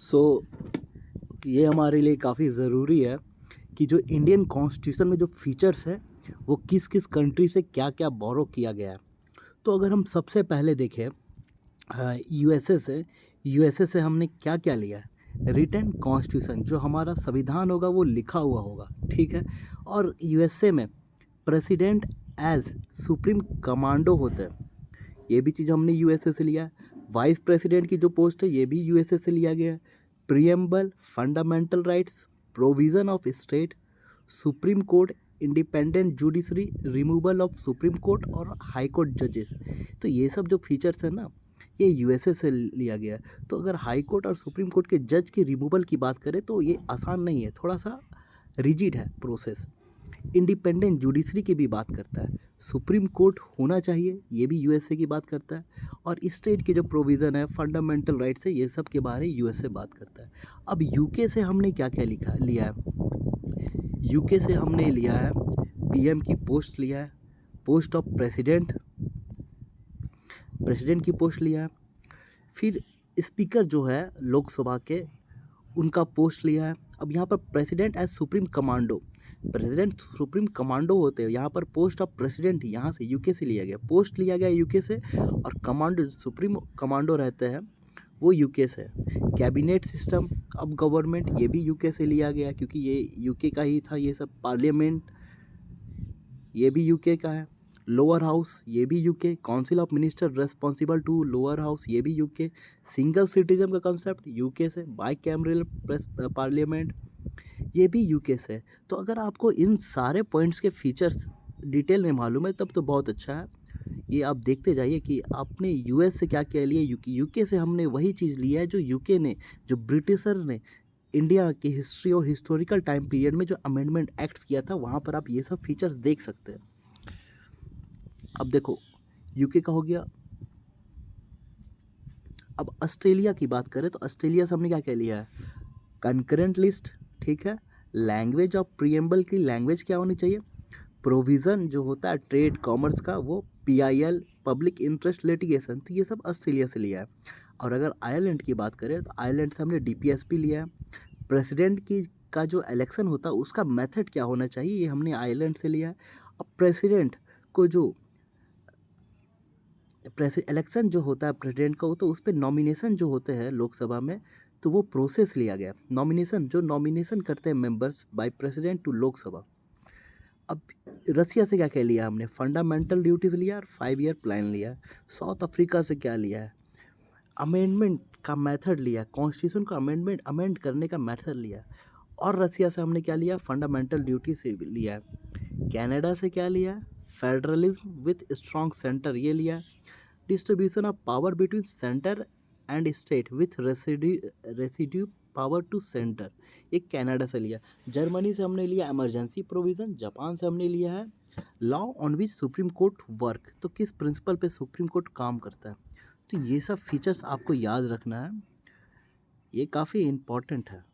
सो ये हमारे लिए काफ़ी ज़रूरी है कि जो इंडियन कॉन्स्टिट्यूशन में जो फीचर्स है वो किस किस कंट्री से क्या क्या बोरो किया गया है। तो अगर हम सबसे पहले देखें यूएसए से यूएसए से हमने क्या क्या लिया है। रिटन कॉन्स्टिट्यूशन जो हमारा संविधान होगा वो लिखा हुआ होगा, ठीक है। और यूएसए में प्रेसिडेंट एज सुप्रीम कमांडो होते हैं, ये भी चीज़ हमने यूएसए से लिया है। वाइस प्रेसिडेंट की जो पोस्ट है ये भी यूएसए से लिया गया है। Preamble, fundamental rights, provision of state, supreme court, independent judiciary, removal of supreme court और हाई कोर्ट जजेस। तो ये सब जो फीचर्स है ना, ये यूएसए से लिया गया है। तो अगर हाई कोर्ट और सुप्रीम कोर्ट के जज की रिमूवल की बात करें तो ये आसान नहीं है, थोड़ा सा रिजिड है प्रोसेस। इंडिपेंडेंट जुडिशरी की भी बात करता है। सुप्रीम कोर्ट होना चाहिए, ये भी यूएसए की बात करता है। और स्टेट के जो प्रोविज़न है, फंडामेंटल राइट्स है, ये सब के बारे में यूएसए बात करता है। अब यूके से हमने क्या क्या लिया है। यूके से हमने लिया है पीएम की पोस्ट लिया है, पोस्ट ऑफ प्रेसिडेंट, प्रेसिडेंट की पोस्ट लिया है। फिर स्पीकर जो है लोकसभा के, उनका पोस्ट लिया है। अब यहाँ पर president as supreme commando, president supreme commando होते हैं, यहाँ पर पोस्ट ऑफ प्रेसिडेंट यहाँ से यूके से लिया गया, पोस्ट लिया गया यूके से। और कमांडो सुप्रीम कमांडो रहते हैं वो यूके से। कैबिनेट सिस्टम अब गवर्नमेंट, ये भी यूके से लिया गया क्योंकि ये यूके का ही था। ये सब पार्लियामेंट, ये भी यूके का है। लोअर हाउस, ये भी UK. Council of minister responsible to lower house, ये भी यूके। सिंगल सिटीजन का कंसेप्ट यूके से। बाई कैमरल पार्लियामेंट, ये भी यूके से। तो अगर आपको इन सारे पॉइंट्स के फीचर्स डिटेल में मालूम है तब तो बहुत अच्छा है। ये आप देखते जाइए कि आपने यूएस से क्या क्या लिया, यूके, यूके से हमने वही चीज़ लिया है जो यूके ने, जो ब्रिटिशर ने इंडिया की हिस्ट्री और हिस्टोरिकल टाइम पीरियड में जो अमेंडमेंट एक्ट किया था, वहाँ पर आप ये सब फीचर्स देख सकते हैं। अब देखो, यूके का हो गया। अब ऑस्ट्रेलिया की बात करें तो ऑस्ट्रेलिया से हमने क्या क्या लिया है। कंकरेंट लिस्ट, ठीक है। लैंग्वेज ऑफ प्रियम्बल की लैंग्वेज क्या होनी चाहिए। प्रोविज़न जो होता है ट्रेड कॉमर्स का, वो पीआईएल, पब्लिक इंटरेस्ट लिटिगेशन, तो ये सब ऑस्ट्रेलिया से लिया है। और अगर आयरलैंड की बात करें तो आयरलैंड से हमने डीपीएसपी लिया है। प्रेसिडेंट की का जो इलेक्शन होता है उसका मेथड क्या होना चाहिए, ये हमने आयरलैंड से लिया है। अब प्रेसिडेंट को जो इलेक्शन जो होता है प्रेसिडेंट का, वो तो उस पर नॉमिनेशन जो होते हैं लोकसभा में, तो वो प्रोसेस लिया गया। नॉमिनेशन जो नॉमिनेशन करते हैं members by president to Lok Sabha. अब रसिया से क्या क्या लिया हमने, फंडामेंटल ड्यूटीज लिया और 5 ईयर प्लान लिया। साउथ अफ्रीका से क्या लिया है, अमेंडमेंट का मेथड लिया, कॉन्स्टिट्यूशन का अमेंड करने का मेथड लिया। और रसिया से हमने क्या लिया, फंडामेंटल ड्यूटी से लिया है। कनाडा से क्या लिया है, फेडरलिज्म विथ स्ट्रॉन्ग सेंटर, ये लिया। Distribution of power between centre and state with residue power to centre, ये कनाडा से लिया। जर्मनी से हमने लिया इमरजेंसी प्रोविज़न। जापान से हमने लिया है law on which supreme court work, तो किस प्रिंसिपल पे सुप्रीम कोर्ट काम करता है। तो ये सब फीचर्स आपको याद रखना है, ये काफ़ी इम्पॉर्टेंट है।